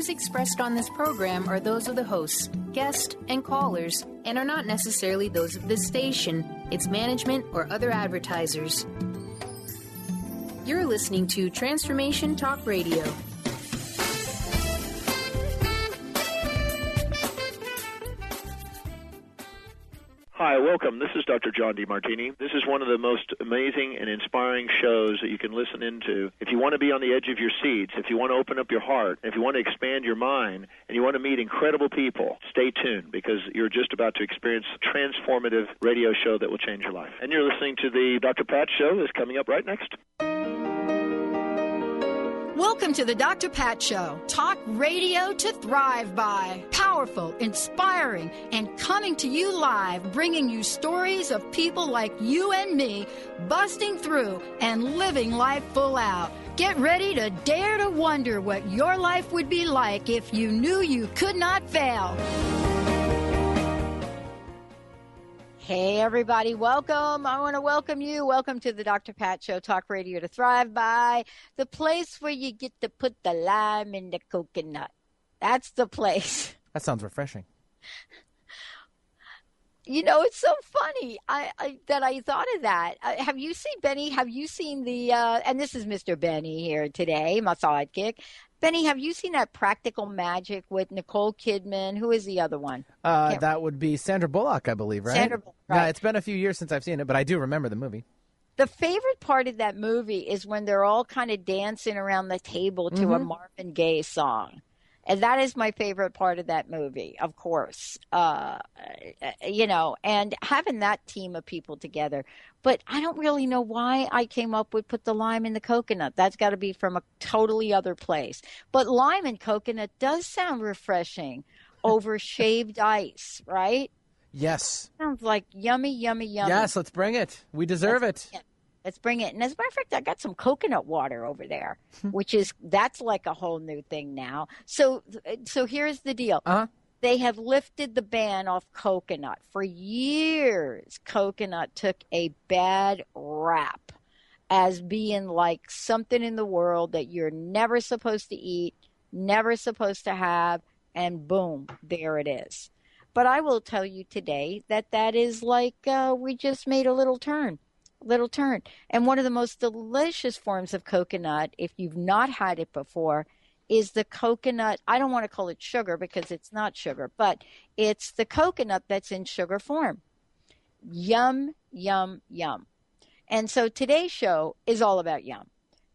views expressed on this program are those of the hosts, guests, and callers, and are not necessarily those of this station, its management, or other advertisers. You're listening to Transformation Talk Radio. Hi, welcome. This is Dr. John DeMartini. This is one of the most amazing and inspiring shows that you can listen into. If you want to be on the edge of your seats, if you want to open up your heart, if you want to expand your mind, and you want to meet incredible people, stay tuned because you're just about to experience a transformative radio show that will change your life. And you're listening to the Dr. Pat Show that's coming up right next. Welcome to the Dr. Pat Show. Talk radio to thrive by. Powerful, inspiring, and coming to you live, bringing you stories of people like you and me, busting through and living life full out. Get ready to dare to wonder what your life would be like if you knew you could not fail. Hey, everybody. Welcome. I want to welcome you. Welcome to the Dr. Pat Show, Talk Radio to Thrive By, the place where you get to put the lime in the coconut. That's the place. That sounds refreshing. You know, it's so funny that I thought of that. Have you seen, Benny, have you seen the, and this is Mr. Benny here today, my sidekick. Benny, have you seen that Practical Magic with Nicole Kidman? Who is the other one? That would be Sandra Bullock, I believe, right? Sandra Bullock, right. Yeah, it's been a few years since I've seen it, but I do remember the movie. The favorite part of that movie is when they're all kind of dancing around the table to a Marvin Gaye song. And that is my favorite part of that movie, of course, you know, and having that team of people together. But I don't really know why I came up with put the lime in the coconut. That's got to be from a totally other place. But lime and coconut does sound refreshing over shaved ice, right? Yes. Sounds like yummy, yummy, yummy. Yes, let's bring it. We deserve it. Let's bring it. And as a matter of fact, I got some coconut water over there, that's like a whole new thing now. So here's the deal. They have lifted the ban off coconut. For years, coconut took a bad rap as being like something in the world that you're never supposed to eat, never supposed to have, and boom, there it is. But I will tell you today that is like we just made a little turn. And one of the most delicious forms of coconut, if you've not had it before, is the coconut. I don't want to call it sugar because it's not sugar, but it's the coconut that's in sugar form. Yum, yum, yum. And so today's show is all about yum.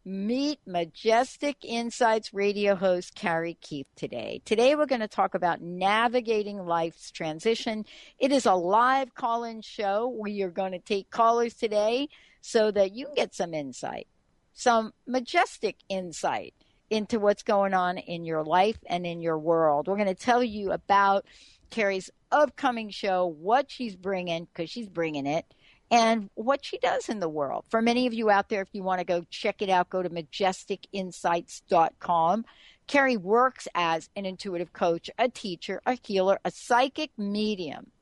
Meet Majestic Insights radio host Karey Keith today. Today we're going to talk about navigating life's transition. It is a live call-in show where you're going to take callers today so that you can get some insight, some majestic insight into what's going on in your life and in your world. We're going to tell you about Karey's upcoming show, what she's bringing, because she's bringing it, and what she does in the world. For many of you out there, if you want to go check it out, go to majesticinsights.com. Karey works as an intuitive coach, a teacher, a healer, a psychic medium,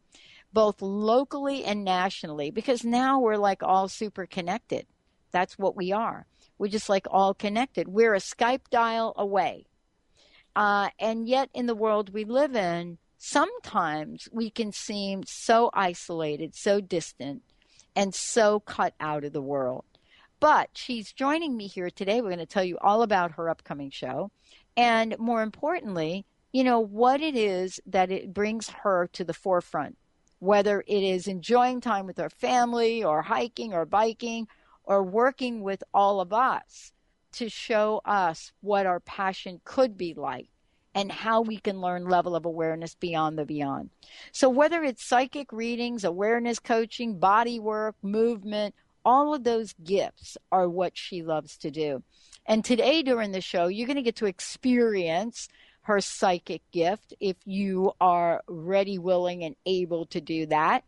both locally and nationally, because now we're like all super connected. That's what we are. We're just like all connected. We're a Skype dial away. And yet in the world we live in, sometimes we can seem so isolated, so distant, and so cut out of the world. But she's joining me here today. We're going to tell you all about her upcoming show. And more importantly, you know, what it is that it brings her to the forefront, whether it is enjoying time with her family or hiking or biking or working with all of us to show us what our passion could be like and how we can learn level of awareness beyond the beyond. So whether it's psychic readings, awareness coaching, body work, movement, all of those gifts are what she loves to do. And today during the show, you're going to get to experience her psychic gift if you are ready, willing, and able to do that.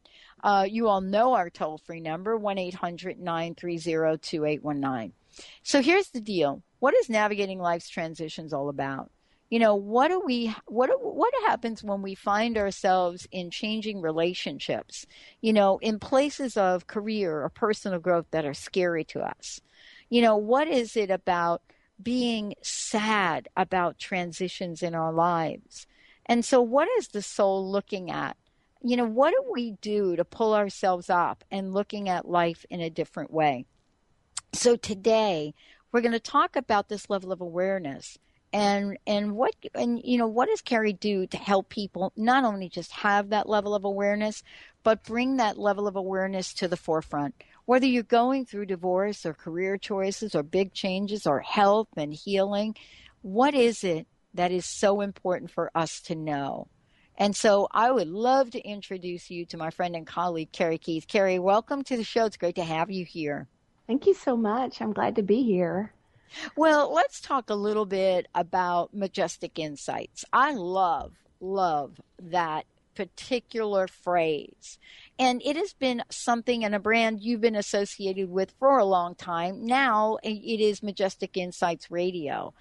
You all know our toll-free number, 1-800-930-2819. So here's the deal. What is navigating life's transitions all about? You know, what happens when we find ourselves in changing relationships, you know, in places of career or personal growth that are scary to us? You know, what is it about being sad about transitions in our lives. And so what is the soul looking at? What do we do to pull ourselves up and looking at life in a different way? So today we're going to talk about this level of awareness and what does Karey do to help people not only just have that level of awareness, but bring that level of awareness to the forefront. Whether you're going through divorce or career choices or big changes or health and healing, what is it that is so important for us to know? And so I would love to introduce you to my friend and colleague, Karey Keith. Karey, welcome to the show. It's great to have you here. Thank you so much. I'm glad to be here. Well, let's talk a little bit about Majestic Insights. I love that particular phrase. And it has been something and a brand you've been associated with for a long time. Now it is Majestic Insights Radio.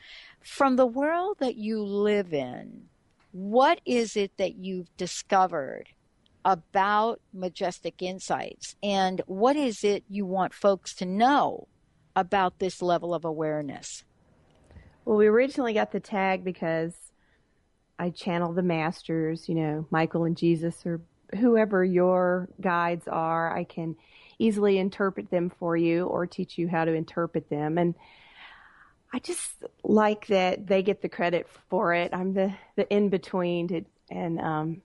From the world that you live in, what is it that you've discovered about Majestic Insights? And what is it you want folks to know about this level of awareness? Well, we originally got the tag because I channel the masters, Michael and Jesus or whoever your guides are. I can easily interpret them for you or teach you how to interpret them. And I just like that they get the credit for it. I'm the in-between. And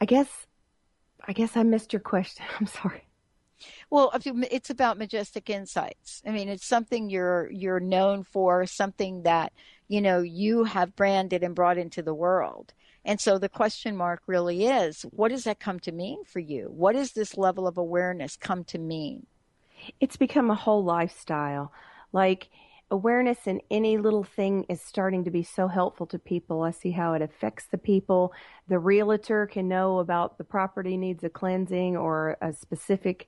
I guess I missed your question. I'm sorry. Well, it's about Majestic Insights. I mean, it's something you're known for, something that, you have branded and brought into the world. And so the question mark really is, what does that come to mean for you? What does this level of awareness come to mean? It's become a whole lifestyle. Like awareness in any little thing is starting to be so helpful to people. I see how it affects the people. The realtor can know about the property needs a cleansing or a specific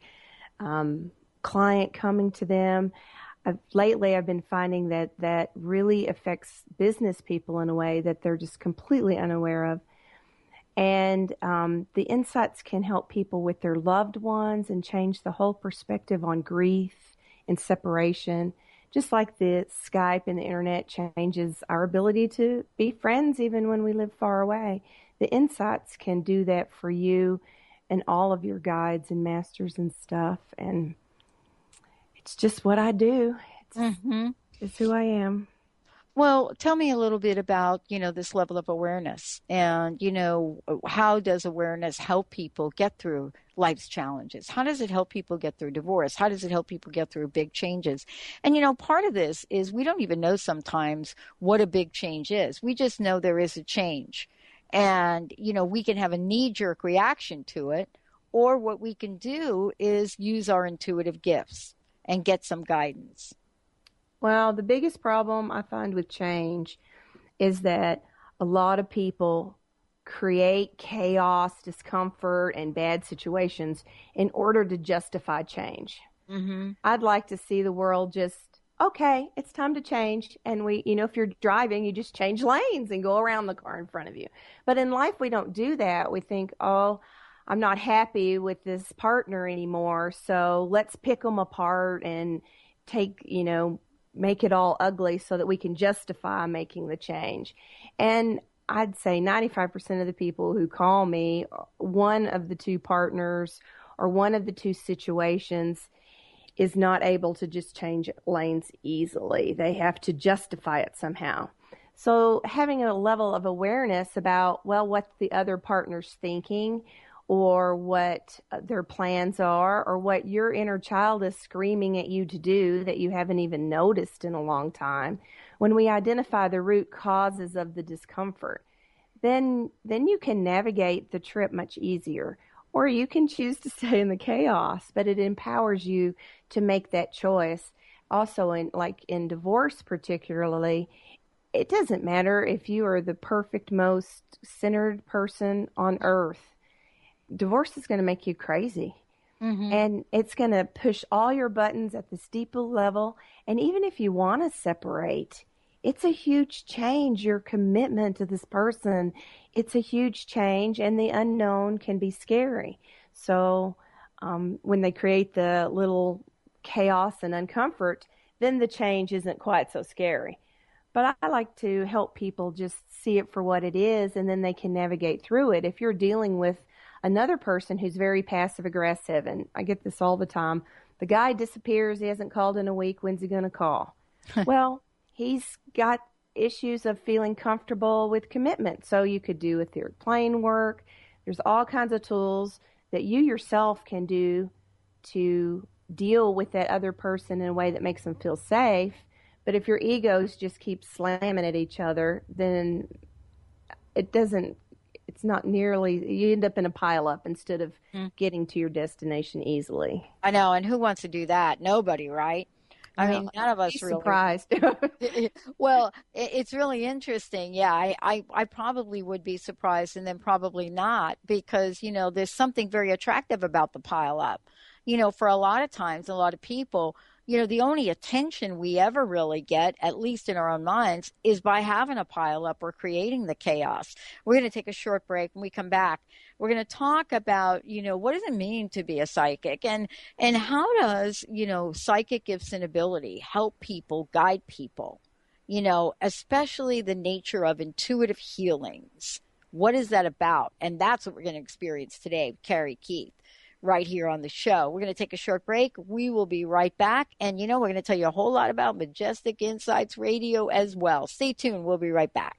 client coming to them. Lately, I've been finding that really affects business people in a way that they're just completely unaware of. And the insights can help people with their loved ones and change the whole perspective on grief and separation. Just like the Skype and the internet changes our ability to be friends even when we live far away. The insights can do that for you and all of your guides and masters and stuff. And it's just what I do. It's who I am. Well, tell me a little bit about, this level of awareness and, how does awareness help people get through life's challenges? How does it help people get through divorce? How does it help people get through big changes? And, part of this is we don't even know sometimes what a big change is. We just know there is a change. And, we can have a knee-jerk reaction to it, or what we can do is use our intuitive gifts and get some guidance. Well, the biggest problem I find with change is that a lot of people create chaos, discomfort, and bad situations in order to justify change. Mm-hmm. I'd like to see the world just, okay, it's time to change. And if you're driving, you just change lanes and go around the car in front of you. But in life, we don't do that. We think, oh, I'm not happy with this partner anymore, so let's pick them apart and make it all ugly so that we can justify making the change. And I'd say 95% of the people who call me, one of the two partners or one of the two situations is not able to just change lanes easily. They have to justify it somehow. So having a level of awareness about, what the other partner's thinking or what their plans are or what your inner child is screaming at you to do that you haven't even noticed in a long time. When we identify the root causes of the discomfort, then you can navigate the trip much easier. Or you can choose to stay in the chaos, but it empowers you to make that choice. Also, in divorce particularly, it doesn't matter if you are the perfect, most centered person on earth. Divorce is going to make you crazy. Mm-hmm. And it's going to push all your buttons at this deeper level. And even if you want to separate, it's a huge change. Your commitment to this person, it's a huge change, and the unknown can be scary. So when they create the little chaos and uncomfort, then the change isn't quite so scary. But I like to help people just see it for what it is, and then they can navigate through it. If you're dealing with another person who's very passive aggressive, and I get this all the time, the guy disappears, he hasn't called in a week, when's he going to call? Well, he's got issues of feeling comfortable with commitment. So you could do etheric plane work. There's all kinds of tools that you yourself can do to deal with that other person in a way that makes them feel safe. But if your egos just keep slamming at each other, then it's not nearly, you end up in a pile up instead of getting to your destination easily. I know. And who wants to do that? Nobody, right? I mean, none of us really. Surprised. Well, it's really interesting. Yeah, I probably would be surprised, and then probably not, because, there's something very attractive about the pile up. For a lot of times, a lot of people, the only attention we ever really get, at least in our own minds, is by having a pile up or creating the chaos. We're going to take a short break. When we come back, we're going to talk about, what does it mean to be a psychic, and how does, psychic gifts and ability help people, guide people, especially the nature of intuitive healings. What is that about? And that's what we're going to experience today with Karey Keith, right here on the show. We're going to take a short break. We will be right back. And, we're going to tell you a whole lot about Majestic Insights Radio as well. Stay tuned. We'll be right back.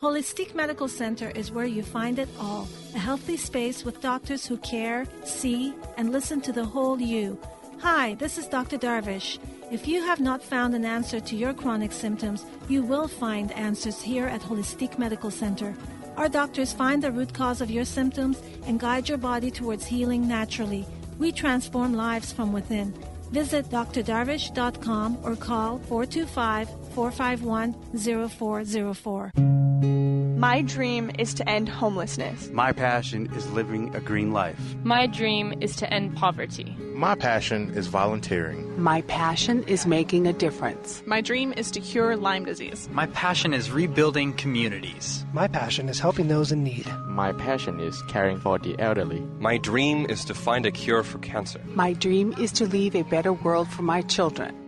Holistic Medical Center is where you find it all. A healthy space with doctors who care, see, and listen to the whole you. Hi, this is Dr. Darvish. If you have not found an answer to your chronic symptoms, you will find answers here at Holistic Medical Center. Our doctors find the root cause of your symptoms and guide your body towards healing naturally. We transform lives from within. Visit drdarvish.com or call 425-451-0404. My dream is to end homelessness. My passion is living a green life. My dream is to end poverty. My passion is volunteering. My passion is making a difference. My dream is to cure Lyme disease. My passion is rebuilding communities. My passion is helping those in need. My passion is caring for the elderly. My dream is to find a cure for cancer. My dream is to leave a better world for my children.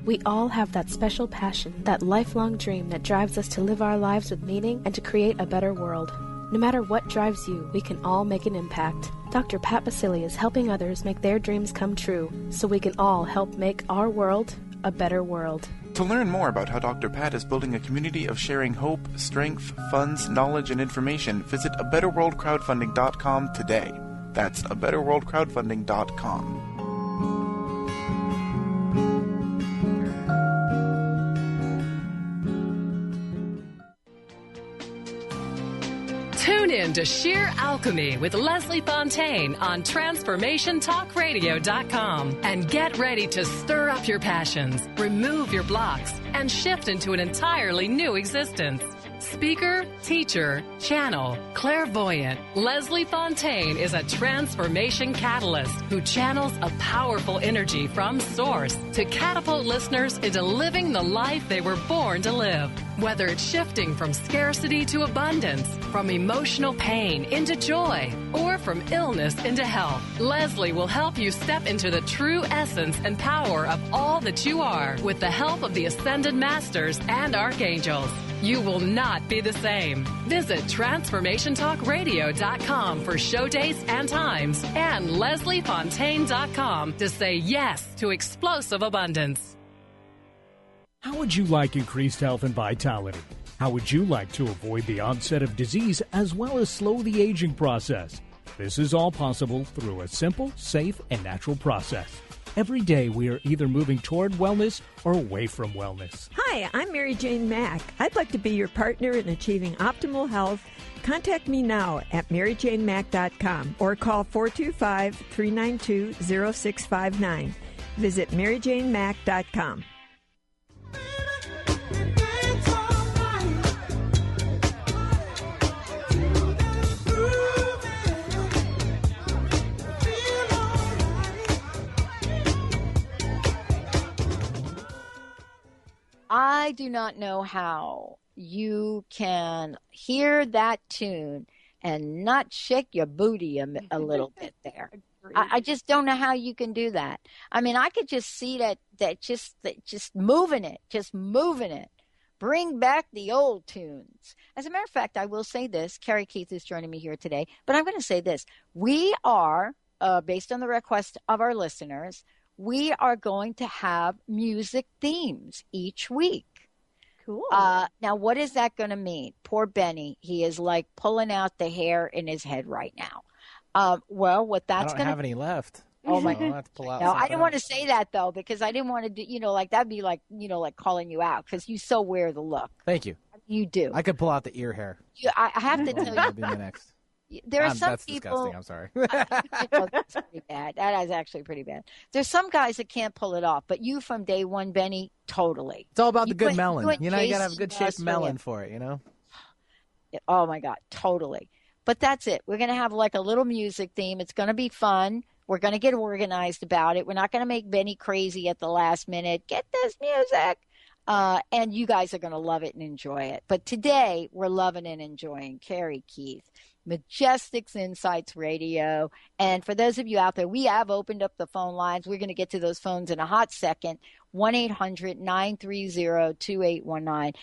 We all have that special passion, that lifelong dream that drives us to live our lives with meaning and to create a better world. No matter what drives you, we can all make an impact. Dr. Pat Basili is helping others make their dreams come true, so we can all help make our world a better world. To learn more about how Dr. Pat is building a community of sharing hope, strength, funds, knowledge, and information, visit abetterworldcrowdfunding.com today. That's abetterworldcrowdfunding.com. Tune in to Sheer Alchemy with Leslie Fontaine on TransformationTalkRadio.com and get ready to stir up your passions, remove your blocks, and shift into an entirely new existence. Speaker, teacher, channel, clairvoyant, Leslie Fontaine is a transformation catalyst who channels a powerful energy from source to catapult listeners into living the life they were born to live. Whether it's shifting from scarcity to abundance, from emotional pain into joy, or from illness into health, Leslie will help you step into the true essence and power of all that you are with the help of the Ascended Masters and Archangels. You will not be the same. Visit TransformationTalkRadio.com for show dates and times and LeslieFontaine.com to say yes to explosive abundance. How would you like increased health and vitality? How would you like to avoid the onset of disease as well as slow the aging process? This is all possible through a simple, safe, and natural process. Every day we are either moving toward wellness or away from wellness. Hi, I'm Mary Jane Mack. I'd like to be your partner in achieving optimal health. Contact me now at maryjanemack.com or call 425-392-0659. Visit maryjanemack.com. I do not know how you can hear that tune and not shake your booty a little bit there. I just don't know how you can do that. I mean, I could just see that just moving it. Bring back the old tunes. As a matter of fact, I will say this. Karey Keith is joining me here today, but I'm going to say this. We are, based on the request of our listeners, we are going to have music themes each week. Cool. Now, what is that going to mean? Poor Benny. He is like pulling out the hair in his head right now. Well, what that's going to... I don't have any left. Oh, my God. No, I didn't want to say that, though, because I didn't want to do, like, that'd be like, like calling you out, because you so wear the look. Thank you. You do. I could pull out the ear hair. I have to tell you. That'll be the next. There are some that's people. Disgusting. I'm sorry. That's pretty bad. That is actually pretty bad. There's some guys that can't pull it off, but you from day one, Benny, totally. It's all about the good melon. You got to Jason have a good shaped melon for it, Oh, my God. Totally. But that's it. We're going to have like a little music theme. It's going to be fun. We're going to get organized about it. We're not going to make Benny crazy at the last minute. Get this music. And you guys are going to love it and enjoy it. But today, we're loving and enjoying Karey Keith, Majestic's Insights Radio. And for those of you out there, we have opened up the phone lines. We're going to get to those phones in a hot second. 1-800-930-2819.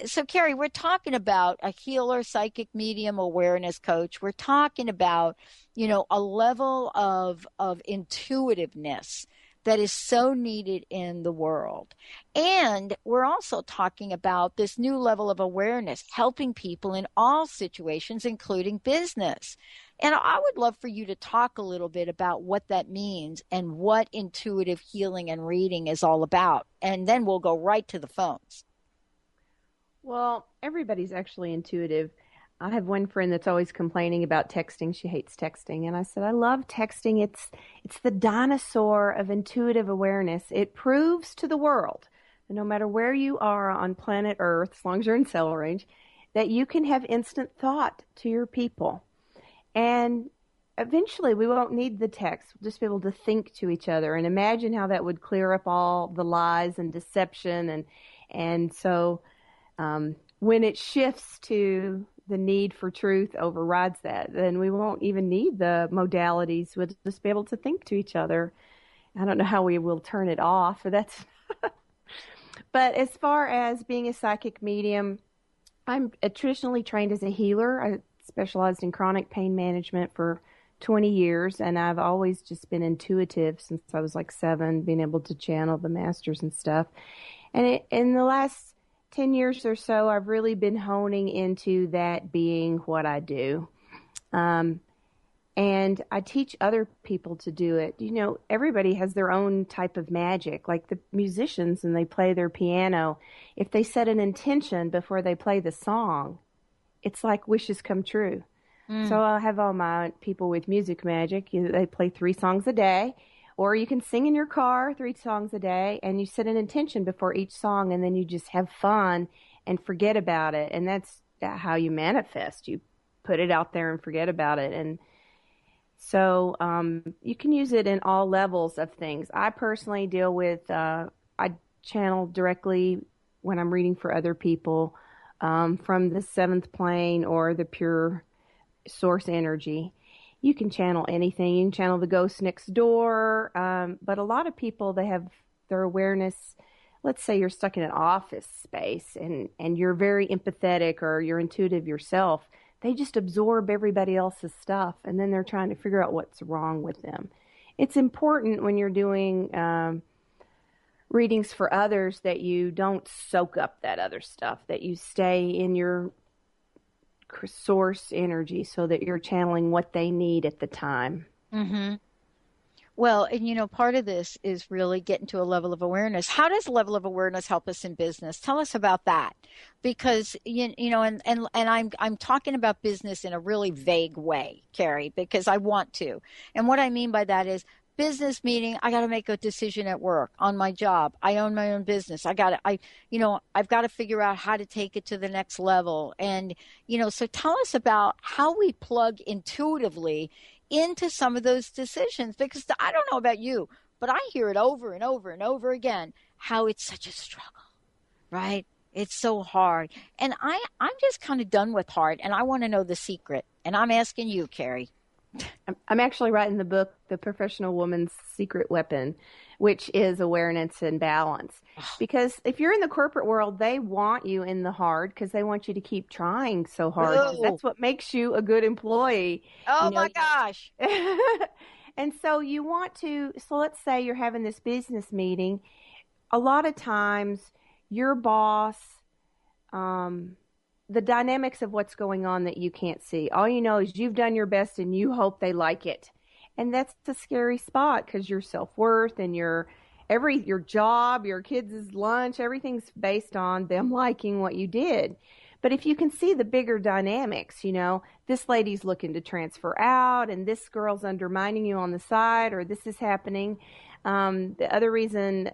So Karey, we're talking about a healer, psychic medium, awareness coach. We're talking about, a level of intuitiveness that is so needed in the world. And we're also talking about this new level of awareness, helping people in all situations, including business. And I would love for you to talk a little bit about what that means and what intuitive healing and reading is all about. And then we'll go right to the phones. Well, everybody's actually intuitive. I have one friend that's always complaining about texting. She hates texting. And I said, I love texting. It's the dinosaur of intuitive awareness. It proves to the world that no matter where you are on planet Earth, as long as you're in cell range, that you can have instant thought to your people. And eventually we won't need the text. We'll just be able to think to each other and imagine how that would clear up all the lies and deception. And so when it shifts to the need for truth overrides that, then we won't even need the modalities. We'll just be able to think to each other. I don't know how we will turn it off. But as far as being a psychic medium, I'm traditionally trained as a healer. I specialized in chronic pain management for 20 years, and I've always just been intuitive since I was like 7, being able to channel the masters and stuff. And in the last 10 years or so, I've really been honing into that being what I do. And I teach other people to do it. Everybody has their own type of magic, like the musicians, and they play their piano. If they set an intention before they play the song, it's like wishes come true. So I have all my people with music magic. They play 3 songs a day, or you can sing in your car 3 songs a day, and you set an intention before each song, and then you just have fun and forget about it. And that's how you manifest. You put it out there and forget about it. And so you can use it in all levels of things. I personally deal with, I channel directly when I'm reading for other people, from the 7th plane or the pure source energy. You can channel anything. You can channel the ghost next door. But a lot of people, they have their awareness. Let's say you're stuck in an office space and you're very empathetic or you're intuitive yourself. They just absorb everybody else's stuff, and then they're trying to figure out what's wrong with them. It's important when you're doing readings for others that you don't soak up that other stuff, that you stay in your source energy so that you're channeling what they need at the time. Mm-hmm. Well, and part of this is really getting to a level of awareness. How does a level of awareness help us in business? Tell us about that, because and I'm talking about business in a really vague way, Karey, because I want to. And what I mean by that is business meaning I got to make a decision at work, on my job. I own my own business. I've got to figure out how to take it to the next level. And so tell us about how we plug intuitively into some of those decisions, because I don't know about you, but I hear it over and over and over again, how it's such a struggle. right? It's so hard. And I'm just kind of done with heart, and I want to know the secret. And I'm asking you, Karey. I'm actually writing the book, The Professional Woman's Secret Weapon, which is awareness and balance. Because if you're in the corporate world, they want you in the hard because they want you to keep trying so hard. That's what makes you a good employee. Oh, my gosh. And so you want to, so let's say you're having this business meeting. A lot of times your boss, the dynamics of what's going on that you can't see. All you know is you've done your best and you hope they like it. And that's a scary spot because your self-worth and your job, your kids' lunch, everything's based on them liking what you did. But if you can see the bigger dynamics, this lady's looking to transfer out and this girl's undermining you on the side, or this is happening. The other reason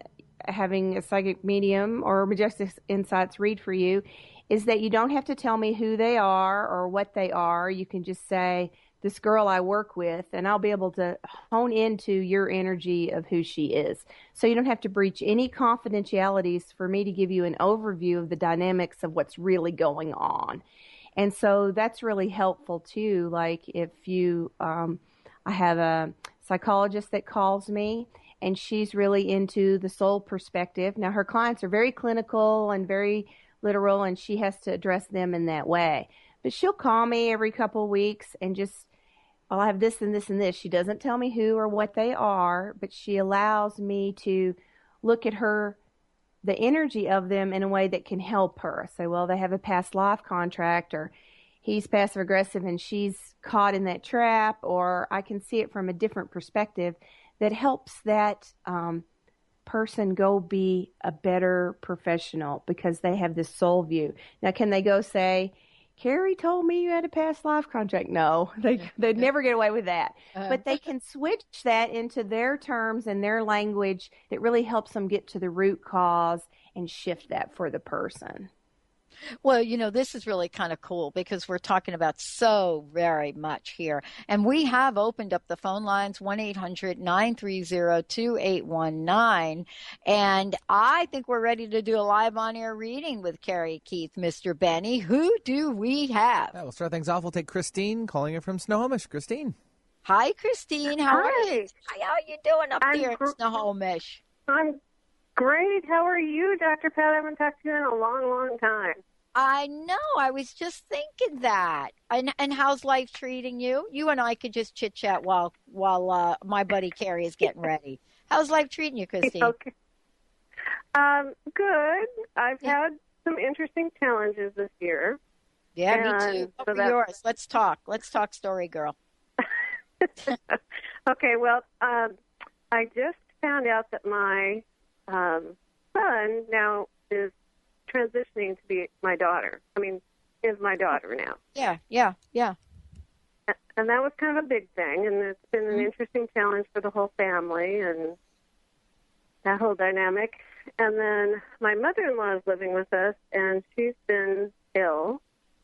having a psychic medium or Majestic Insights read for you is that you don't have to tell me who they are or what they are. You can just say, this girl I work with, and I'll be able to hone into your energy of who she is. So you don't have to breach any confidentialities for me to give you an overview of the dynamics of what's really going on. And so that's really helpful too. Like if you, I have a psychologist that calls me, and she's really into the soul perspective. Now her clients are very clinical and very literal, and she has to address them in that way. But she'll call me every couple of weeks and just, I'll have this and this and this. She doesn't tell me who or what they are, but she allows me to look at the energy of them in a way that can help her. Say, well, they have a past life contract, or he's passive aggressive and she's caught in that trap, or I can see it from a different perspective that helps that person go be a better professional because they have this soul view. Now, can they go say, Karey told me you had a past life contract? No, they'd never get away with that. But they can switch that into their terms and their language that really helps them get to the root cause and shift that for the person. Well, this is really kind of cool because we're talking about so very much here. And we have opened up the phone lines, 1-800-930-2819. And I think we're ready to do a live on-air reading with Karey Keith, Mr. Benny. Who do we have? Yeah, we'll start things off. We'll take Christine, calling in from Snohomish. Christine. Hi, Christine. How are you? How are you doing up there in Snohomish? I'm great. How are you, Dr. Pat? I haven't talked to you in a long, long time. I know. I was just thinking that. And how's life treating you? You and I could just chit-chat while my buddy Karey is getting ready. How's life treating you, Christine? Okay. Good. I've had some interesting challenges this year. Yeah, me too. What are yours? Let's talk. Let's talk story, girl. Okay, well, I just found out that my son now is transitioning to be my daughter. Is my daughter now. Yeah. And that was kind of a big thing, and it's been an interesting challenge for the whole family and that whole dynamic. And then my mother-in-law is living with us, and she's been ill,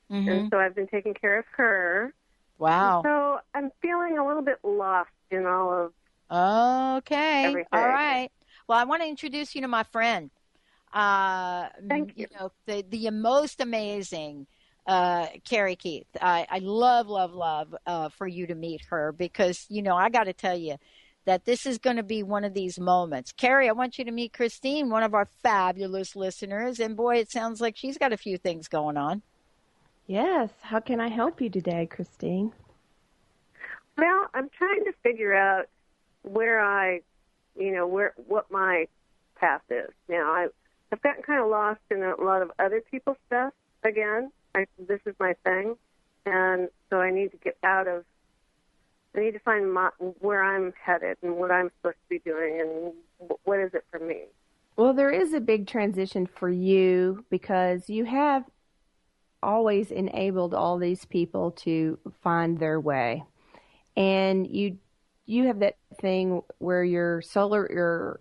and so I've been taking care of her. Wow. And so I'm feeling a little bit lost in all of everything. All right. Well, I want to introduce you to my friend. Thank you. The most amazing Karey Keith. I love for you to meet her because, I got to tell you that this is going to be one of these moments. Karey, I want you to meet Christine, one of our fabulous listeners. And boy, it sounds like she's got a few things going on. Yes. How can I help you today, Christine? Well, I'm trying to figure out what my path is. Now, I've gotten kind of lost in a lot of other people's stuff again. This is my thing. And so I need to find where I'm headed and what I'm supposed to be doing and what is it for me. Well, there is a big transition for you because you have always enabled all these people to find their way. And you have that thing where your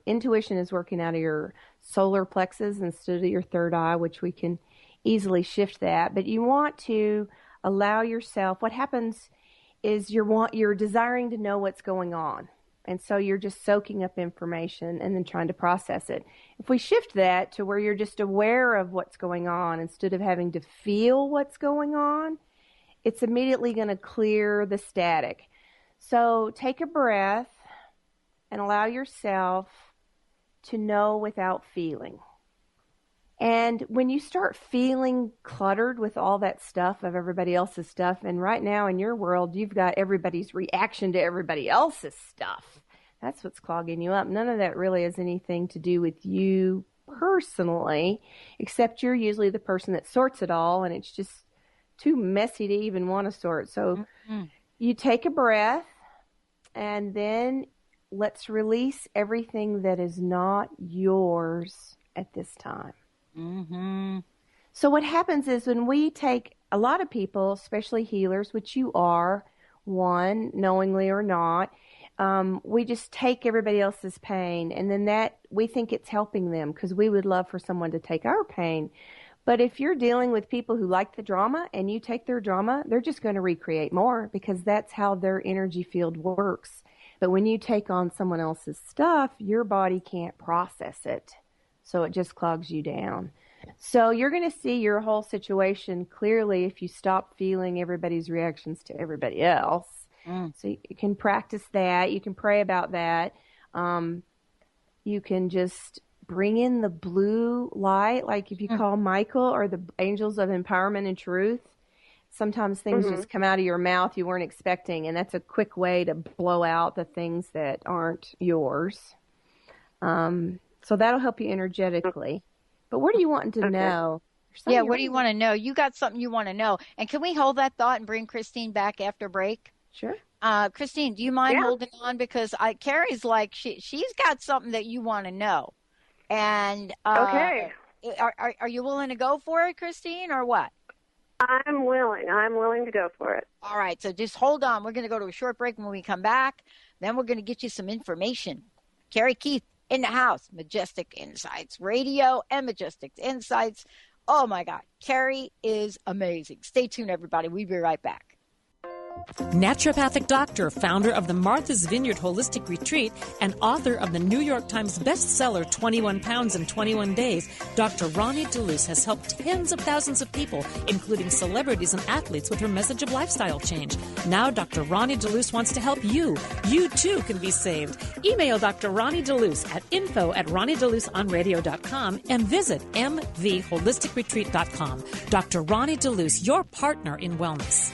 intuition is working out of your solar plexus instead of your third eye, which we can easily shift that. But you want to allow yourself, what happens is you're desiring to know what's going on. And so you're just soaking up information and then trying to process it. If we shift that to where you're just aware of what's going on instead of having to feel what's going on, it's immediately going to clear the static. So take a breath and allow yourself to know without feeling. And when you start feeling cluttered with all that stuff of everybody else's stuff, and right now in your world, you've got everybody's reaction to everybody else's stuff. That's what's clogging you up. None of that really has anything to do with you personally, except you're usually the person that sorts it all, and it's just too messy to even want to sort. So you take a breath, and then let's release everything that is not yours at this time. So what happens is when we take, a lot of people, especially healers, which you are, one, knowingly or not, we just take everybody else's pain, and then that we think it's helping them because we would love for someone to take our pain. But if you're dealing with people who like the drama and you take their drama, they're just going to recreate more because that's how their energy field works. But when you take on someone else's stuff, your body can't process it. So it just clogs you down. So you're going to see your whole situation clearly if you stop feeling everybody's reactions to everybody else. So you can practice that. You can pray about that. You can just bring in the blue light, like if you call Michael or the angels of empowerment and truth. Sometimes things just come out of your mouth you weren't expecting, and that's a quick way to blow out the things that aren't yours. So that'll help you energetically. But what do you want to know? Yeah, what do you want to know? You got something you want to know. And can we hold that thought and bring Christine back after break? Sure. Christine, do you mind holding on? Because Karey's like, she's got something that you want to know. And okay. Are you willing to go for it, Christine, or what? I'm willing. I'm willing to go for it. All right. So just hold on. We're going to go to a short break. When we come back, then we're going to get you some information. Karey Keith in the house. Majestic Insights Radio and Majestic Insights. Oh, my God. Karey is amazing. Stay tuned, everybody. We'll be right back. Naturopathic doctor, founder of the Martha's Vineyard Holistic Retreat, and author of the New York Times bestseller 21 Pounds in 21 Days, Dr. Ronnie DeLuce has helped tens of thousands of people, including celebrities and athletes, with her message of lifestyle change. Now Dr. Ronnie DeLuce wants to help you. You, too, can be saved. Email Dr. Ronnie DeLuce at info@ronniedeluceonradio.com and visit mvholisticretreat.com. Dr. Ronnie DeLuce, your partner in wellness.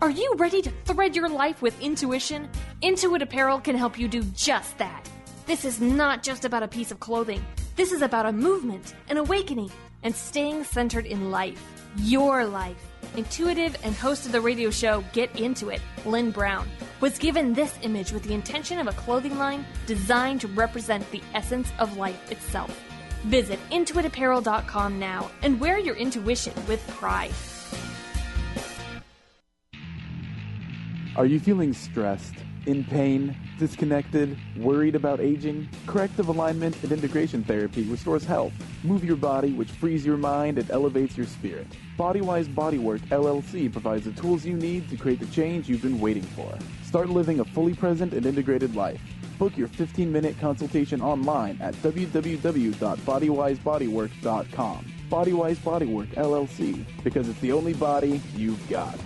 Are you ready to thread your life with intuition? Intuit Apparel can help you do just that. This is not just about a piece of clothing. This is about a movement, an awakening, and staying centered in life. Your life. Intuitive and host of the radio show Get Into It, Lynn Brown, was given this image with the intention of a clothing line designed to represent the essence of life itself. Visit intuitapparel.com now and wear your intuition with pride. Are you feeling stressed, in pain, disconnected, worried about aging? Corrective alignment and integration therapy restores health. Move your body, which frees your mind and elevates your spirit. Bodywise Bodywork LLC provides the tools you need to create the change you've been waiting for. Start living a fully present and integrated life. Book your 15-minute consultation online at www.bodywisebodywork.com. Bodywise Bodywork LLC, because it's the only body you've got.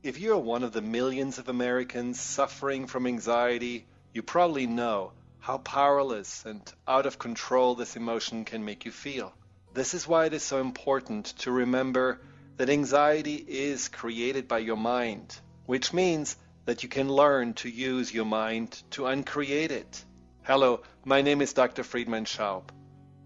If you're one of the millions of Americans suffering from anxiety, you probably know how powerless and out of control this emotion can make you feel. This is why it is so important to remember that anxiety is created by your mind, which means that you can learn to use your mind to uncreate it. Hello, my name is Dr. Friedman Schaub.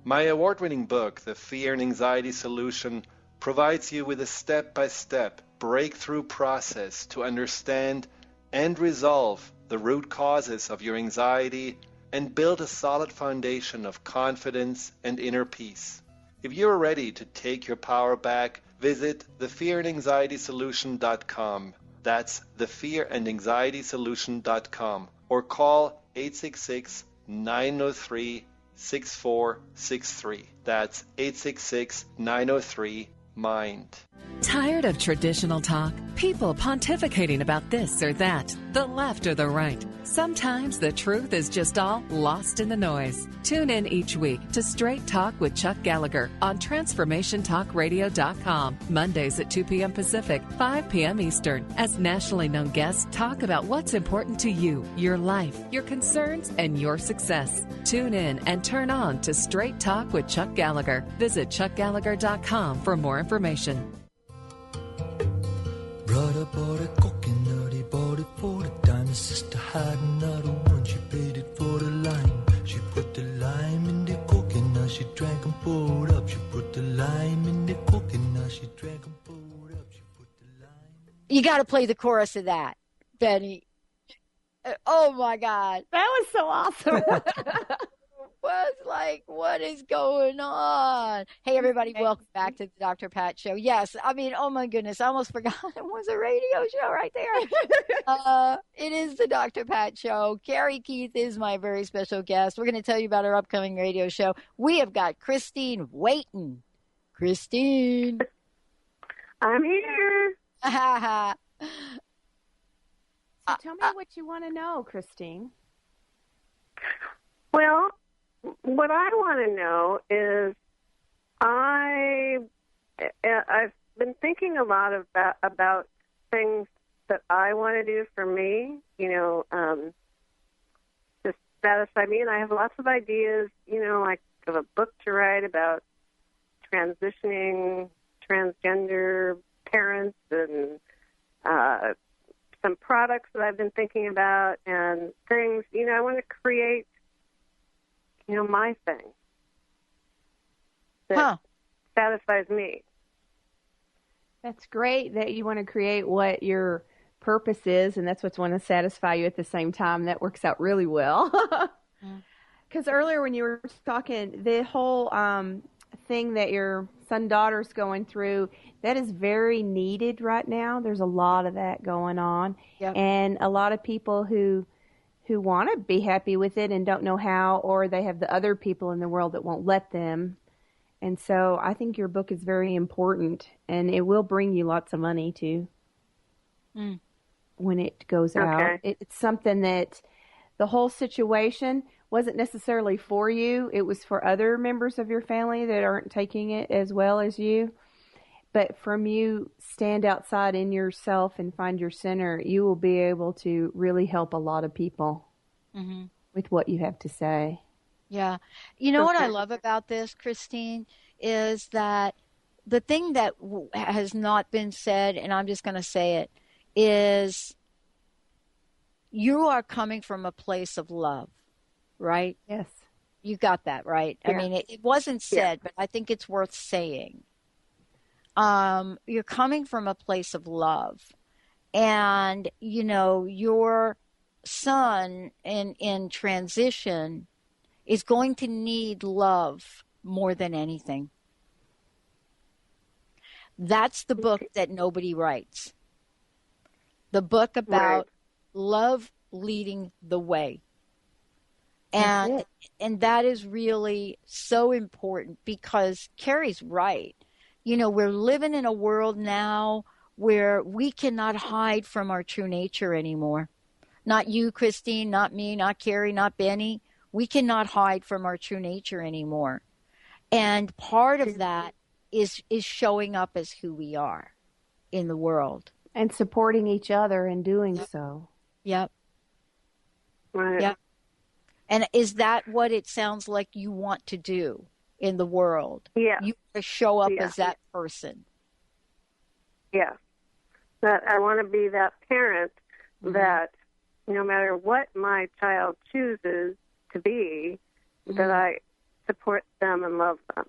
My award-winning book, The Fear and Anxiety Solution, provides you with a step-by-step breakthrough process to understand and resolve the root causes of your anxiety and build a solid foundation of confidence and inner peace. If you're ready to take your power back, visit thefearandanxietysolution.com. That's thefearandanxietysolution.com, or call 866-903-6463. That's 866-903-MIND. Tired of traditional talk? People pontificating about this or that, the left or the right. Sometimes the truth is just all lost in the noise. Tune in each week to Straight Talk with Chuck Gallagher on TransformationTalkRadio.com, Mondays at 2 p.m. Pacific, 5 p.m. Eastern, as nationally known guests talk about what's important to you, your life, your concerns, and your success. Tune in and turn on to Straight Talk with Chuck Gallagher. Visit ChuckGallagher.com for more information. Brother bought a coconut, he bought it for the dime. His sister had another one, she paid it for the lime. She put the lime in the coconut, she drank and poured up. She put the lime in the coconut, she drank and poured up. She put the lime. You got to play the chorus of that, Benny. Oh my God, that was so awesome. Was like, what is going on? Hey, everybody, welcome back to the Dr. Pat Show. Yes, I mean, oh my goodness, I almost forgot it was a radio show right there. It is the Dr. Pat Show. Karey Keith is my very special guest. We're going to tell you about our upcoming radio show. We have got Christine waiting. Christine. I'm here. So tell me what you want to know, Christine. Well, what I want to know is I've been thinking a lot about things that I want to do for me, to satisfy me. And I have lots of ideas, like I have a book to write about transitioning transgender parents and some products that I've been thinking about and things. I want to create my thing that satisfies me. That's great that you want to create what your purpose is, and that's what's going to satisfy you at the same time. That works out really well. Because earlier when you were talking, the whole thing that your son-daughter's going through, that is very needed right now. There's a lot of that going on. Yep. And a lot of people who want to be happy with it and don't know how, or they have the other people in the world that won't let them. And so I think your book is very important, and it will bring you lots of money too when it goes out. It's something that the whole situation wasn't necessarily for you. It was for other members of your family that aren't taking it as well as you. But from you stand outside in yourself and find your center, you will be able to really help a lot of people with what you have to say. Yeah. What I love about this, Christine, is that the thing that has not been said, and I'm just going to say it, is you are coming from a place of love, right? Yes. You got that, right? Yeah. I mean, it wasn't said, but I think it's worth saying. You're coming from a place of love, and your son in transition is going to need love more than anything. That's the book that nobody writes. The book about love leading the way. And that is really so important, because Karey's right. We're living in a world now where we cannot hide from our true nature anymore. Not you, Christine, not me, not Karey, not Benny. We cannot hide from our true nature anymore. And part of that is showing up as who we are in the world. And supporting each other in doing so. Yep. Right. Yep. And is that what it sounds like you want to do in the world? Yeah. You want to show up as that person. Yeah. That I want to be that parent that no matter what my child chooses to be, that I support them and love them.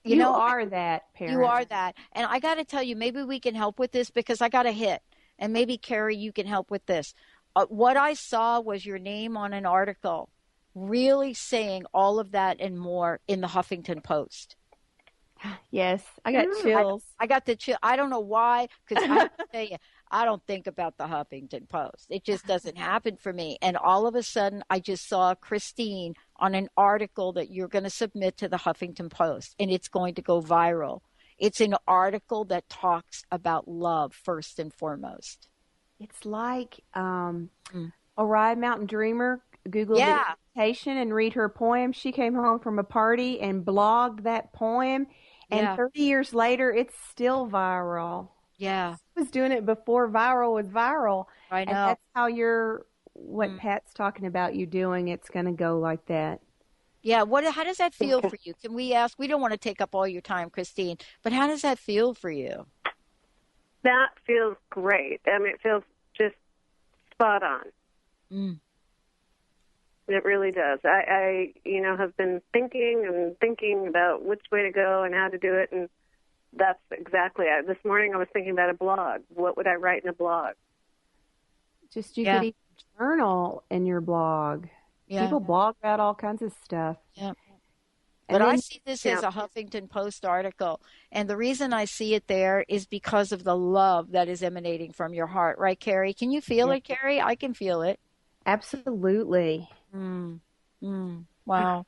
You are that parent. You are that. And I got to tell you, maybe we can help with this, because I got a hit. And maybe, Karey, you can help with this. What I saw was your name on an article really saying all of that and more in the Huffington Post. Yes, I got chills. I got the chill. I don't know why, because I have to tell you, I don't think about the Huffington Post. It just doesn't happen for me. And all of a sudden, I just saw Christine on an article that you're going to submit to the Huffington Post, and it's going to go viral. It's an article that talks about love first and foremost. It's like Orion Mountain Dreamer. Google the invitation and read her poem. She came home from a party and blogged that poem, and 30 years later, it's still viral. Yeah. She was doing it before viral was viral. I know. And that's how what Pat's talking about you doing, it's going to go like that. Yeah. How does that feel for you? Can we ask? We don't want to take up all your time, Christine, but how does that feel for you? That feels great. I mean, it feels just spot on. It really does. I have been thinking about which way to go and how to do it, and that's exactly it. This morning I was thinking about a blog. What would I write in a blog? Just you could even journal in your blog. Yeah. People blog about all kinds of stuff. Yeah. But I see this as a Huffington Post article, and the reason I see it there is because of the love that is emanating from your heart, right, Karey? Can you feel it, Karey? I can feel it. Absolutely. Wow.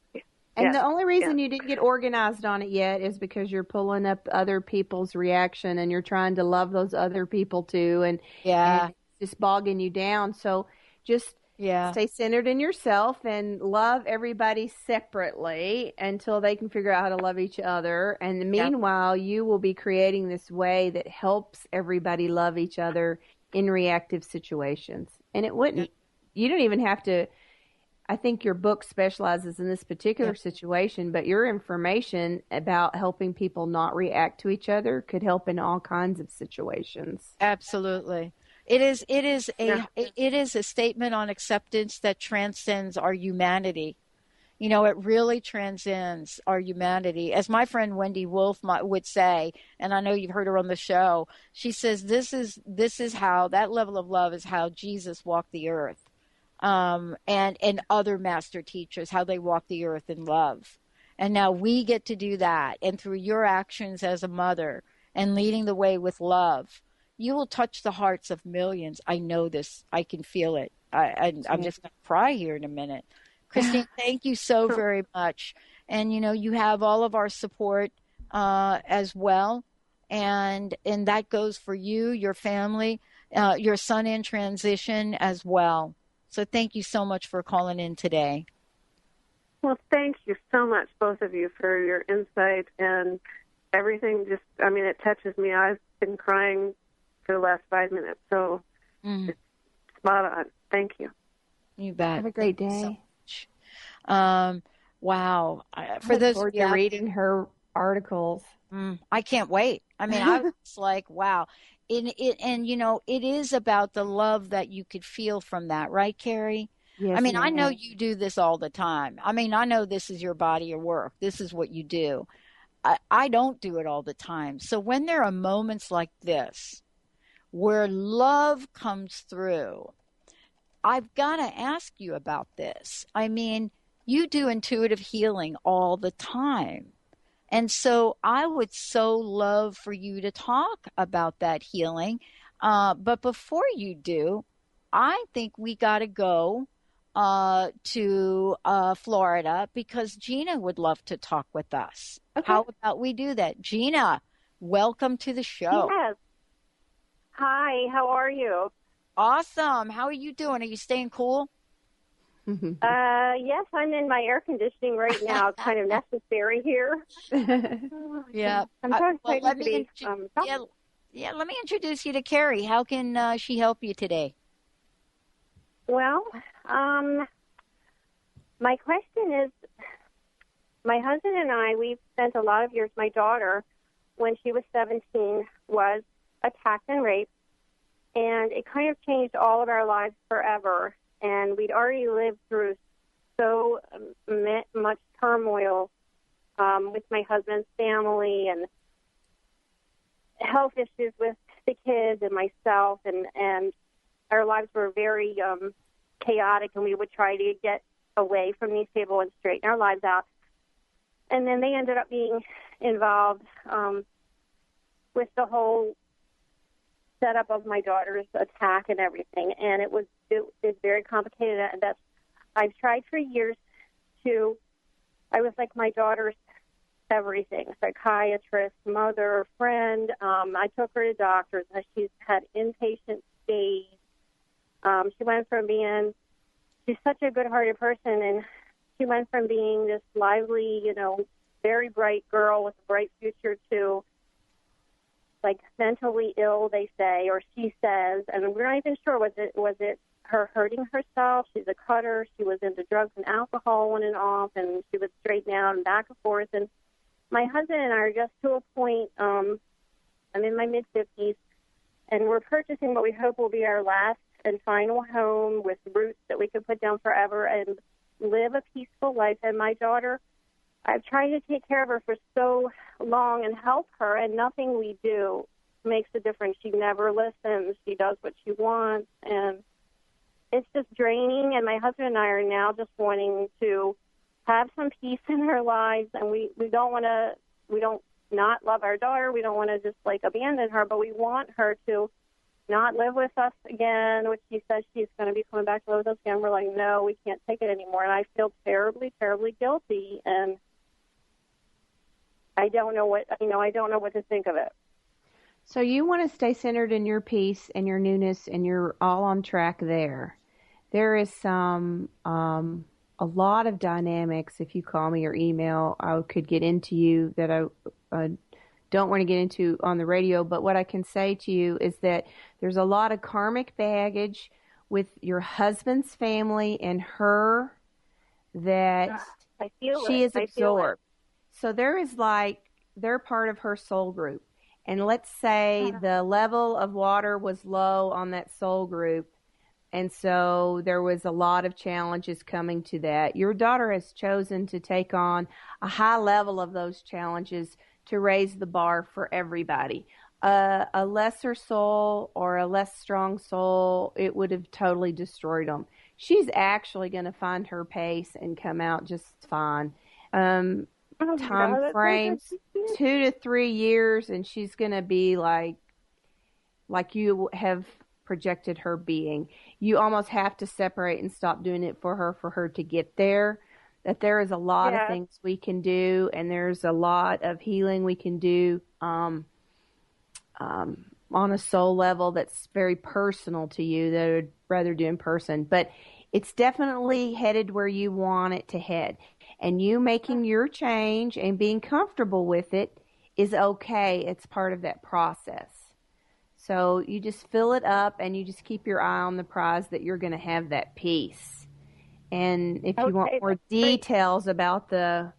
And the only reason you didn't get organized on it yet is because you're pulling up other people's reaction and you're trying to love those other people too, and it's just bogging you down. So just stay centered in yourself and love everybody separately until they can figure out how to love each other. And meanwhile, you will be creating this way that helps everybody love each other in reactive situations. And you don't even have to, I think your book specializes in this particular situation, but your information about helping people not react to each other could help in all kinds of situations. Absolutely. It is a statement on acceptance that transcends our humanity. You know, it really transcends our humanity. As my friend Wendy Wolf would say, and I know you've heard her on the show, she says this is how, that level of love is how Jesus walked the earth. And other master teachers, how they walk the earth in love. And now we get to do that. And through your actions as a mother and leading the way with love, you will touch the hearts of millions. I know this. I can feel it. I'm just going to cry here in a minute. Christine, thank you so very much. And, you have all of our support as well. And that goes for you, your family, your son in transition as well. So thank you so much for calling in today. Well, thank you so much, both of you, for your insight and everything. It touches me. I've been crying for the last 5 minutes, so it's spot on. Thank you. You bet. Have a great day. So wow. For those of you reading her articles. I can't wait. I was like, wow. It is about the love that you could feel from that, right, Karey? Yes, I know you do this all the time. I know this is your body of work. This is what you do. I don't do it all the time. So when there are moments like this where love comes through, I've got to ask you about this. You do intuitive healing all the time. And so I would so love for you to talk about that healing. But before you do, I think we got to go to Florida because Gina would love to talk with us. Okay. How about we do that? Gina, welcome to the show. Yes. Hi, how are you? Awesome. How are you doing? Are you staying cool? Yes, I'm in my air conditioning right now. It's kind of necessary here. Yeah. Let me introduce you to Karey. How can she help you today? Well, my question is, my husband and I, we've spent a lot of years, my daughter, when she was 17, was attacked and raped, and it kind of changed all of our lives forever. And we'd already lived through so much turmoil with my husband's family and health issues with the kids and myself, and our lives were very chaotic, and we would try to get away from these people and straighten our lives out. And then they ended up being involved with the whole setup of my daughter's attack and everything, and it was very complicated. I've tried for years I was like my daughter's everything, psychiatrist, mother, friend. I took her to doctors. She's had inpatient stays. She went from being, she's such a good-hearted person, and she went from being this lively, very bright girl with a bright future to, like, mentally ill, they say, or she says, and we're not even sure. Was it her hurting herself? She's a cutter. She was into drugs and alcohol on and off, and she would straighten out and back and forth. And my husband and I are just to a point, I'm in my mid-50s, and we're purchasing what we hope will be our last and final home with roots that we can put down forever and live a peaceful life. And my daughter, I've tried to take care of her for so long and help her, and nothing we do makes a difference. She never listens. She does what she wants, and it's just draining. And my husband and I are now just wanting to have some peace in our lives, and we don't not love our daughter. We don't want to just, like, abandon her, but we want her to not live with us again, which she says she's going to be coming back to live with us again. We're like, no, we can't take it anymore. And I feel terribly, terribly guilty, and I don't know what to think of it. So you want to stay centered in your peace and your newness, and you're all on track there. There is some a lot of dynamics. If you call me or email, I could get into you that I don't want to get into on the radio. But what I can say to you is that there's a lot of karmic baggage with your husband's family and her that she is absorbed. So there is, like, they're part of her soul group. And let's say the level of water was low on that soul group, and so there was a lot of challenges coming to that. Your daughter has chosen to take on a high level of those challenges to raise the bar for everybody. A lesser soul or a less strong soul, it would have totally destroyed them. She's actually going to find her pace and come out just fine. Time frames 2 to 3 years, and she's going to be like you have projected her being. You almost have to separate and stop doing it for her to get there. That there is a lot of things we can do, and there's a lot of healing we can do on a soul level that's very personal to you that I would rather do in person. But it's definitely headed where you want it to head. And you making your change and being comfortable with it is okay. It's part of that process. So you just fill it up, and you just keep your eye on the prize that you're going to have that peace. And if you want more details about the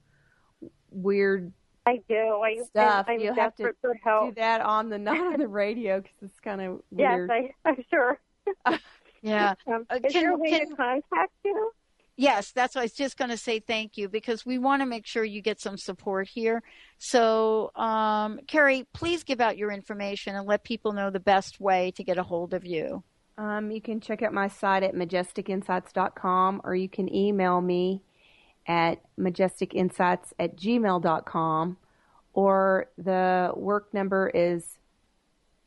weird stuff, you'll have to do that not on the radio, because it's kind of weird. Yes, I'm sure. Yeah. Is there a way to contact you? Yes, that's what I was just going to say. Thank you, because we want to make sure you get some support here. So, Karey, please give out your information and let people know the best way to get a hold of you. You can check out my site at majesticinsights.com, or you can email me at majesticinsights@gmail.com, or the work number is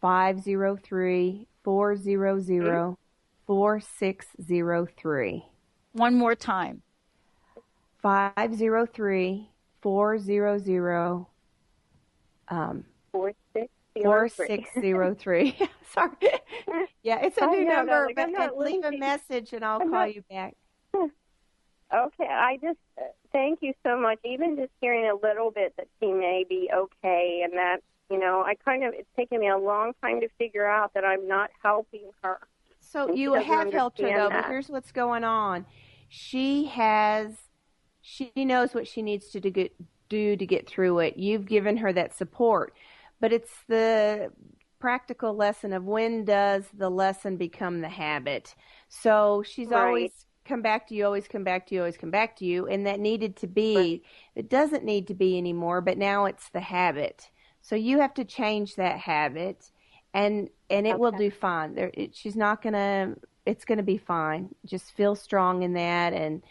503-400-4603. One more time. 503-400 4603. Sorry. Yeah, it's a new number, but leave a message and I'll call you back. Okay, I just thank you so much. Even just hearing a little bit that she may be okay, and that, it's taken me a long time to figure out that I'm not helping her. So you have helped her, though, but here's what's going on. She knows what she needs to do to get through it. You've given her that support. But it's the practical lesson of when does the lesson become the habit. So she's always come back to you, always come back to you, always come back to you, and that needed to be. It doesn't need to be anymore, but now it's the habit. So you have to change that habit, and it will do fine. She's not gonna. It's gonna be fine. Just feel strong in that, and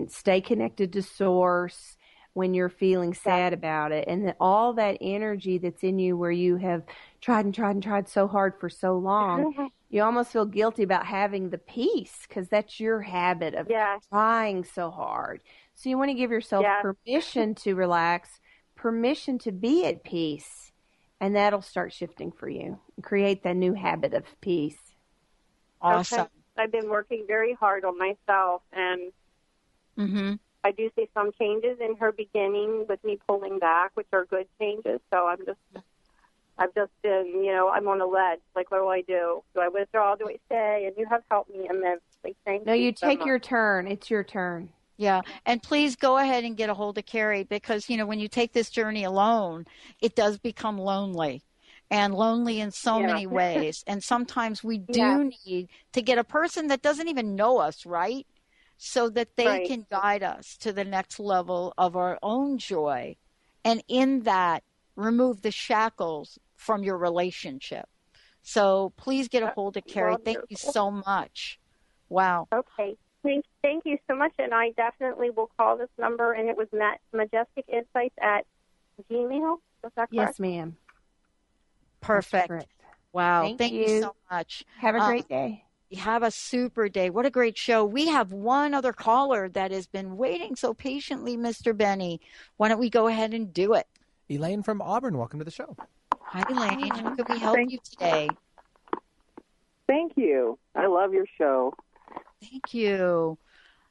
stay connected to Source when you're feeling sad about it, and all that energy that's in you where you have tried and tried and tried so hard for so long, you almost feel guilty about having the peace, because that's your habit of trying so hard. So you want to give yourself permission to relax, permission to be at peace, and that'll start shifting for you and create that new habit of peace. Awesome. Okay. I've been working very hard on myself, and I do see some changes in her beginning with me pulling back, which are good changes. So I've just been, I'm on a ledge. Like, what do? Do I withdraw? Do I stay? And you have helped me immensely. Thank you. No, you so take much. your turn. It's your turn. Yeah. And please go ahead and get a hold of Karey, because, when you take this journey alone, it does become lonely. And lonely in so many ways. And sometimes we do need to get a person that doesn't even know us, right? So that they can guide us to the next level of our own joy. And in that, remove the shackles from your relationship. So please get a hold of Karey. Thank you so much. Wow. Okay. Thank you so much. And I definitely will call this number. And it was Majestic Insights at Gmail. Is that correct? Yes, ma'am. Perfect. Wow. Thank you so much. Have a great day. Have a super day. What a great show. We have one other caller that has been waiting so patiently, Mr. Benny. Why don't we go ahead and do it? Elaine from Auburn, welcome to the show. Hi, Elaine. How can we help you today? Thank you. I love your show. Thank you.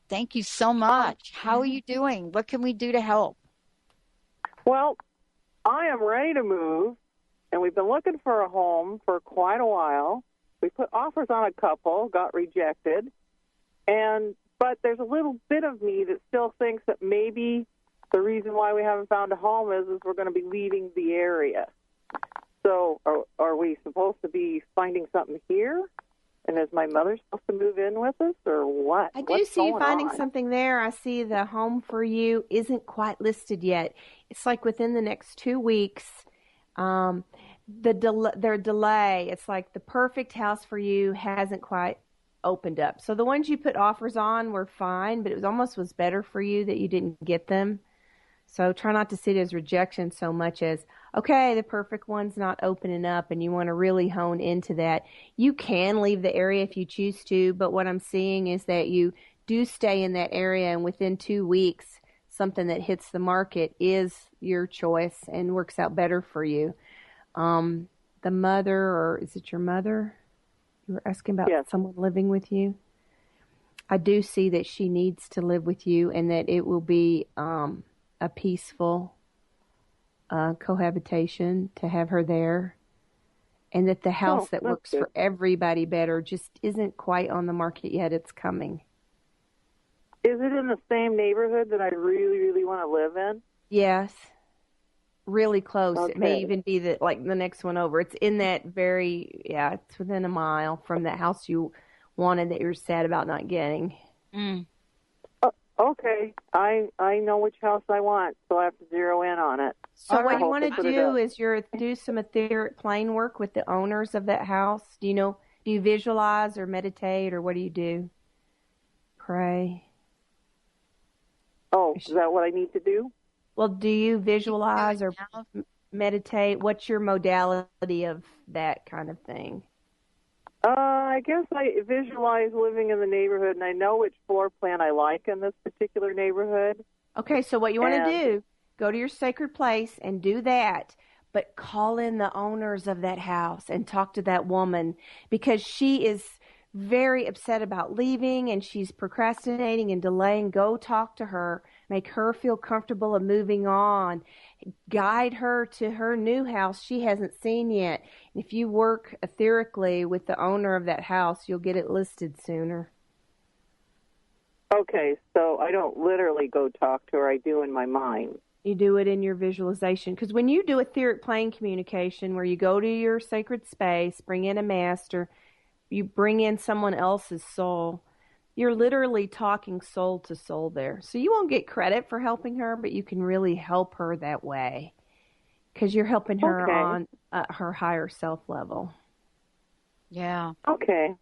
Thank you so much. How are you doing? What can we do to help? Well, I am ready to move. And we've been looking for a home for quite a while. We put offers on a couple, got rejected. But there's a little bit of me that still thinks that maybe the reason why we haven't found a home is we're going to be leaving the area. So are we supposed to be finding something here? And is my mother supposed to move in with us, or what? I do see you finding something there. I see the home for you isn't quite listed yet. It's like within the next 2 weeks. Their delay, it's like the perfect house for you hasn't quite opened up. So the ones you put offers on were fine, but it was better for you that you didn't get them. So try not to see it as rejection so much as, okay, the perfect one's not opening up, and you want to really hone into that. You can leave the area if you choose to, but what I'm seeing is that you do stay in that area, and within 2 weeks, something that hits the market is your choice and works out better for you. The mother, or is it your mother? You were asking about someone living with you. I do see that she needs to live with you, and that it will be a peaceful cohabitation to have her there, and that the house that works for everybody better just isn't quite on the market yet. It's coming. Is it in the same neighborhood that I really, really want to live in? Yes. Really close. Okay. It may even be the next one over. It's in that it's within a mile from the house you wanted that you're sad about not getting. Okay. I know which house I want, so I have to zero in on it. So what you want to do is do some etheric plane work with the owners of that house. Do you visualize or meditate, or what do you do? Pray. Oh, is that what I need to do? Well, do you visualize or meditate? What's your modality of that kind of thing? I guess I visualize living in the neighborhood, and I know which floor plan I like in this particular neighborhood. Okay, so what you want to do, go to your sacred place and do that, but call in the owners of that house and talk to that woman, because she is very upset about leaving and she's procrastinating and delaying. Go talk to her, make her feel comfortable of moving on, guide her to her new house she hasn't seen yet. And if you work etherically with the owner of that house, you'll get it listed sooner. Okay, so I don't literally go talk to her, I do in my mind. You do it in your visualization, because when you do etheric plane communication, where you go to your sacred space, bring in a master, you bring in someone else's soul, you're literally talking soul to soul there. So you won't get credit for helping her, but you can really help her that way, because you're helping her on her higher self level. Yeah. Okay.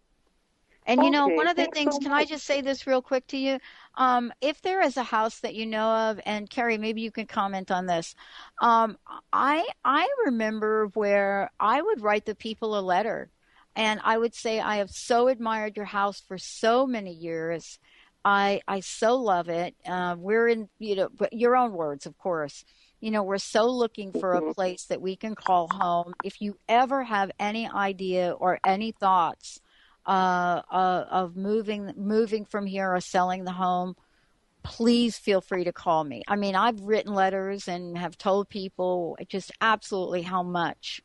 And, one of the things, can I just say this real quick to you? If there is a house that you know of, and Karey, maybe you can comment on this. I remember where I would write the people a letter, and I would say, I have so admired your house for so many years. I so love it. We're in, but your own words, of course. We're so looking for a place that we can call home. If you ever have any idea or any thoughts of moving from here or selling the home, please feel free to call me. I mean, I've written letters and have told people just absolutely how much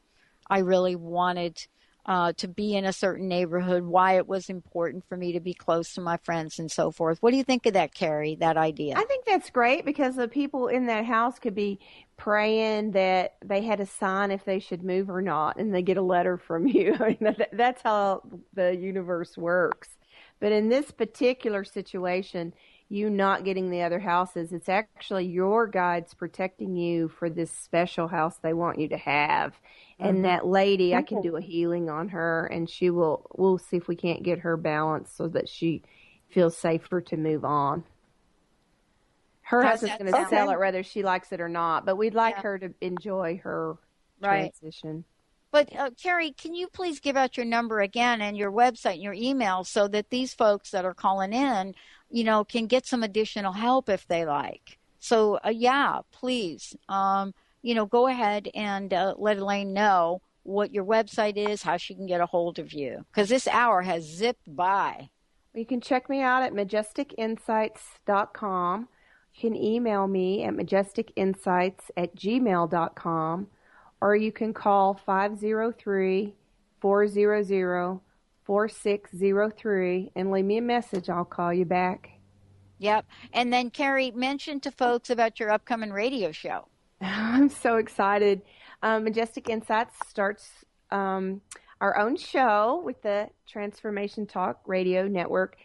I really wanted to be in a certain neighborhood, why it was important for me to be close to my friends and so forth. What do you think of that, Karey, that idea? I think that's great because the people in that house could be praying that they had a sign if they should move or not, and they get a letter from you. I mean, that's how the universe works. But in this particular situation, you not getting the other houses, it's actually your guides protecting you for this special house they want you to have. And that lady, I can do a healing on her, and we'll see if we can't get her balanced so that she feels safer to move on. Her husband's going to sell it whether she likes it or not, but we'd like her to enjoy her transition. But Karey, can you please give out your number again and your website and your email so that these folks that are calling in, can get some additional help if they like? So, please, go ahead and let Elaine know what your website is, how she can get a hold of you, because this hour has zipped by. You can check me out at majesticinsights.com. You can email me at majesticinsights@gmail.com, or you can call 503-400-4603 and leave me a message. I'll call you back. Yep. And then, Karey, mention to folks about your upcoming radio show. I'm so excited. Majestic Insights starts our own show with the Transformation Talk Radio Network.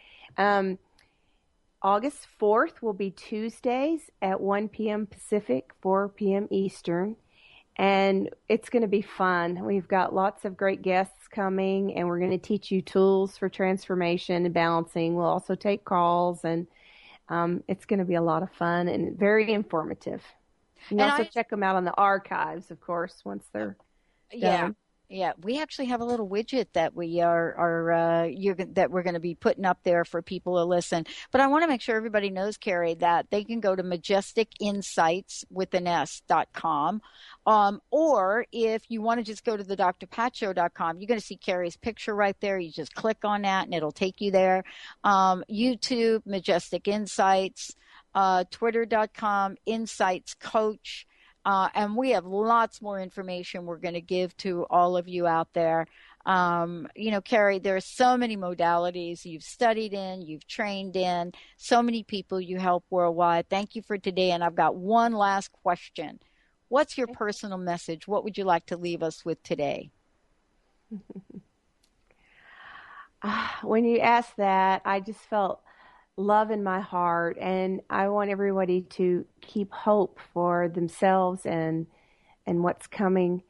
August 4th will be Tuesdays at 1 p.m. Pacific, 4 p.m. Eastern. And it's going to be fun. We've got lots of great guests coming, and we're going to teach you tools for transformation and balancing. We'll also take calls, and it's going to be a lot of fun and very informative. You can also check them out on the archives, of course, once they're done. Yeah, we actually have a little widget that we that we're going to be putting up there for people to listen. But I want to make sure everybody knows, Karey, that they can go to majesticinsights.com. Or if you want to just go to the drpatshow.com, you're going to see Karey's picture right there. You just click on that and it'll take you there. YouTube, Majestic Insights, twitter.com, Insights Coach. And we have lots more information we're going to give to all of you out there. Karey, there are so many modalities you've studied in, you've trained in, so many people you help worldwide. Thank you for today. And I've got one last question. What's your personal message? What would you like to leave us with today? When you asked that, I just felt love in my heart, and I want everybody to keep hope for themselves and what's coming.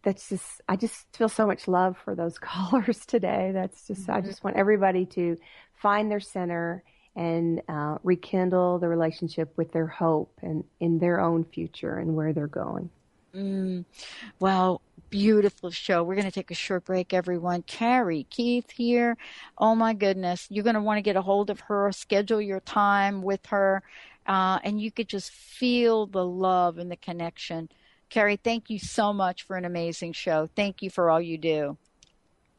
I just feel so much love for those callers today. I just want everybody to find their center and rekindle the relationship with their hope and in their own future and where they're going. Well, beautiful show. We're going to take a short break, everyone. Karey Keith here. Oh, my goodness. You're going to want to get a hold of her, schedule your time with her, and you could just feel the love and the connection. Karey, thank you so much for an amazing show. Thank you for all you do.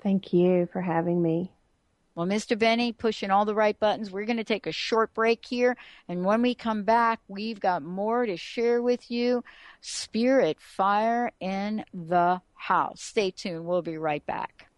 Thank you for having me. Well, Mr. Benny, pushing all the right buttons. We're going to take a short break here. And when we come back, we've got more to share with you. Spirit fire in the house. Stay tuned. We'll be right back.